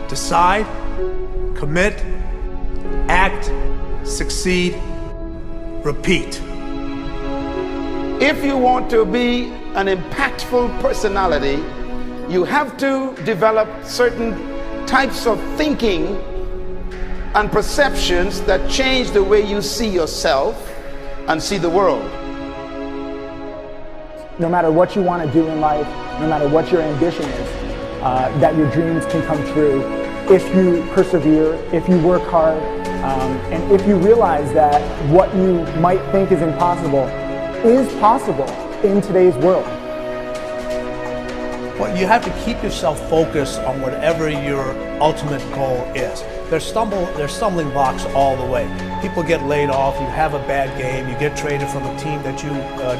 Decide, commit, act, succeed, repeat. If you want to be an impactful personality, you have to develop certain types of thinking and perceptions that change the way you see yourself and see the world. No matter what you want to do in life, no matter what your ambition is, that your dreams can come true if you persevere, if you work hard, and if you realize that what you might think is impossible is possible in today's world. Well, you have to keep yourself focused on whatever your ultimate goal is. There's stumbling blocks all the way. People get laid off, you have a bad game, you get traded from a team that you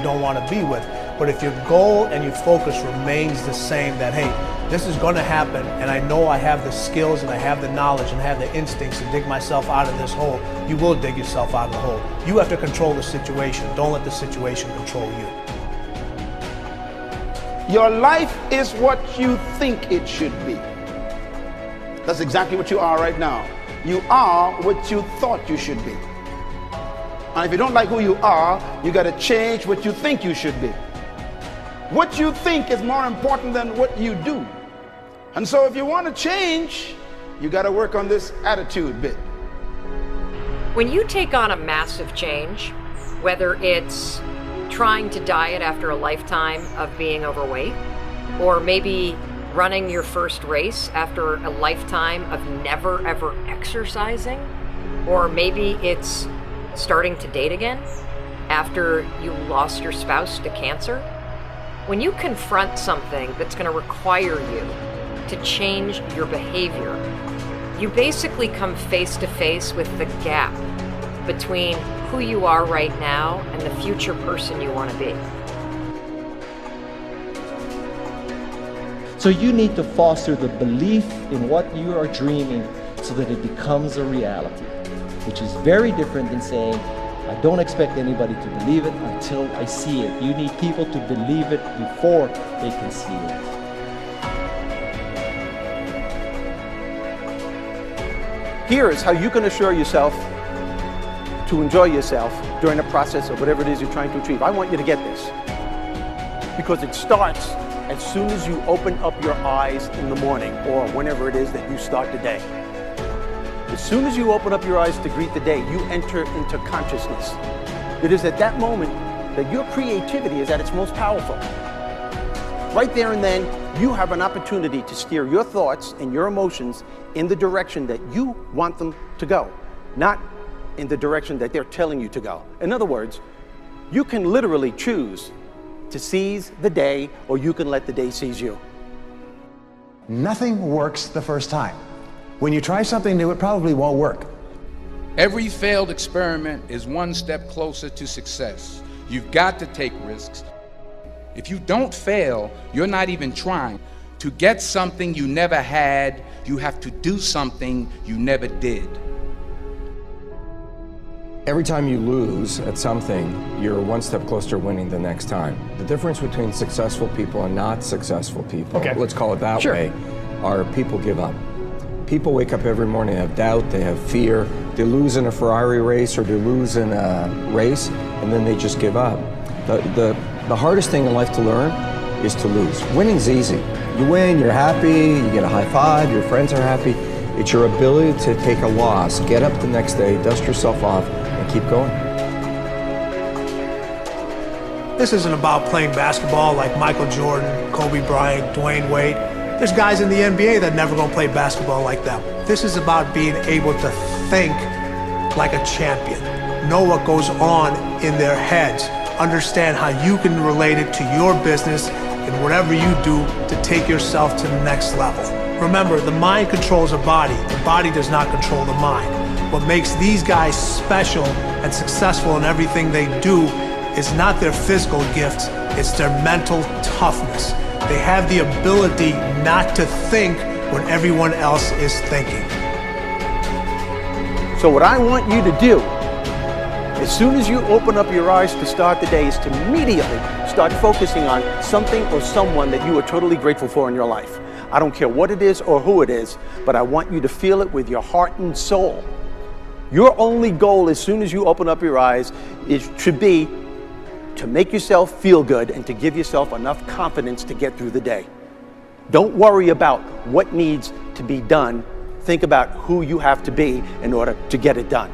don't want to be with. But if your goal and your focus remains the same, that hey, this is going to happen, and I know I have the skills and I have the knowledge and I have the instincts to dig myself out of this hole, you will dig yourself out of the hole. You have to control the situation. Don't let the situation control you. Your life is what you think it should be. That's exactly what you are right now. You are what you thought you should be. And if you don't like who you are, you got to change what you think you should be. What you think is more important than what you do. And so if you want to change, you got to work on this attitude bit. When you take on a massive change, whether it's trying to diet after a lifetime of being overweight, or maybe running your first race after a lifetime of never ever exercising, or maybe it's starting to date again after you lost your spouse to cancer. When you confront something that's going to require you to change your behavior, you basically come face to face with the gap between who you are right now and the future person you want to be. So you need to foster the belief in what you are dreaming so that it becomes a reality, which is very different than saying, I don't expect anybody to believe it until I see it. You need people to believe it before they can see it. Here is how you can assure yourself to enjoy yourself during the process of whatever it is you're trying to achieve. I want you to get this, because it starts as soon as you open up your eyes in the morning, or whenever it is that you start the day. As soon as you open up your eyes to greet the day, you enter into consciousness. It is at that moment that your creativity is at its most powerful. Right there and then, you have an opportunity to steer your thoughts and your emotions in the direction that you want them to go, not in the direction that they're telling you to go. In other words, you can literally choose to seize the day, or you can let the day seize you. Nothing works the first time. When you try something new, it probably won't work. Every failed experiment is one step closer to success. You've got to take risks. If you don't fail, you're not even trying. To get something you never had, you have to do something you never did. Every time you lose at something, you're one step closer to winning the next time. The difference between successful people and not successful people, let's call it that way, are people give up. People wake up every morning, they have doubt, they have fear, they lose in a Ferrari race or they lose in a race, and then they just give up. The hardest thing in life to learn is to lose. Winning's easy. You win, you're happy, you get a high five, your friends are happy. It's your ability to take a loss, get up the next day, dust yourself off, and keep going. This isn't about playing basketball like Michael Jordan, Kobe Bryant, Dwayne Wade. There's guys in the NBA that never gonna play basketball like them. This is about being able to think like a champion, know what goes on in their heads, understand how you can relate it to your business and whatever you do to take yourself to the next level. Remember, the mind controls the body does not control the mind. What makes these guys special and successful in everything they do is not their physical gifts, it's their mental toughness. They have the ability not to think when everyone else is thinking. So what I want you to do, as soon as you open up your eyes to start the day, is to immediately start focusing on something or someone that you are totally grateful for in your life. I don't care what it is or who it is, but I want you to feel it with your heart and soul. Your only goal as soon as you open up your eyes should be to make yourself feel good and to give yourself enough confidence to get through the day. Don't worry about what needs to be done. Think about who you have to be in order to get it done.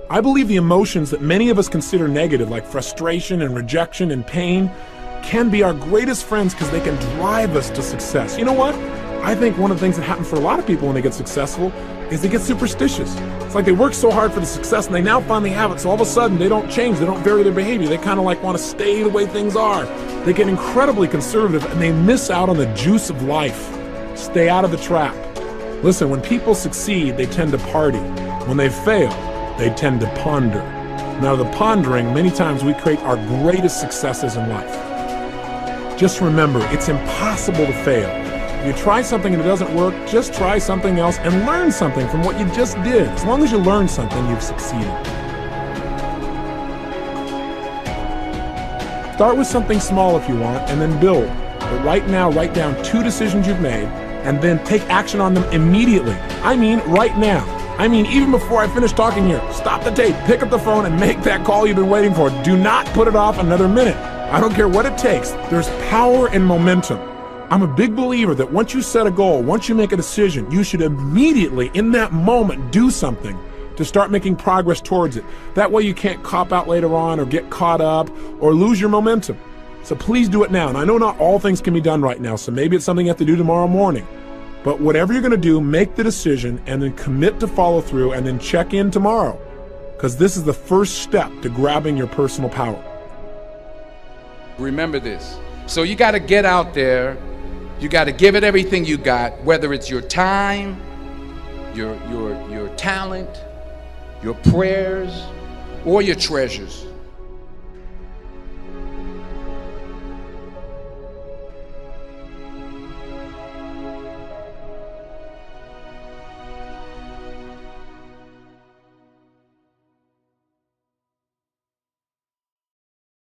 I believe the emotions that many of us consider negative, like frustration and rejection and pain, can be our greatest friends because they can drive us to success. You know what? I think one of the things that happens for a lot of people when they get successful is they get superstitious. It's like they work so hard for the success and they now finally have it, so all of a sudden they don't change, they don't vary their behavior, they kind of like want to stay the way things are. They get incredibly conservative and they miss out on the juice of life. Stay out of the trap. Listen, when people succeed, they tend to party. When they fail, they tend to ponder. Now, the pondering, many times we create our greatest successes in life. Just remember, it's impossible to fail. If you try something and it doesn't work, just try something else and learn something from what you just did. As long as you learn something, you've succeeded. Start with something small if you want, and then build. But right now, write down 2 decisions you've made, and then take action on them immediately. I mean, right now. I mean, even before I finish talking here, stop the tape, pick up the phone, and make that call you've been waiting for. Do not put it off another minute. I don't care what it takes. There's power in momentum. I'm a big believer that once you set a goal, once you make a decision, you should immediately, in that moment, do something to start making progress towards it. That way you can't cop out later on or get caught up or lose your momentum. So please do it now. And I know not all things can be done right now, so maybe it's something you have to do tomorrow morning. But whatever you're going to do, make the decision and then commit to follow through and then check in tomorrow. Because this is the first step to grabbing your personal power. Remember this. So you got to get out there. You got to give it everything you got, whether it's your time, your talent, your prayers, or your treasures.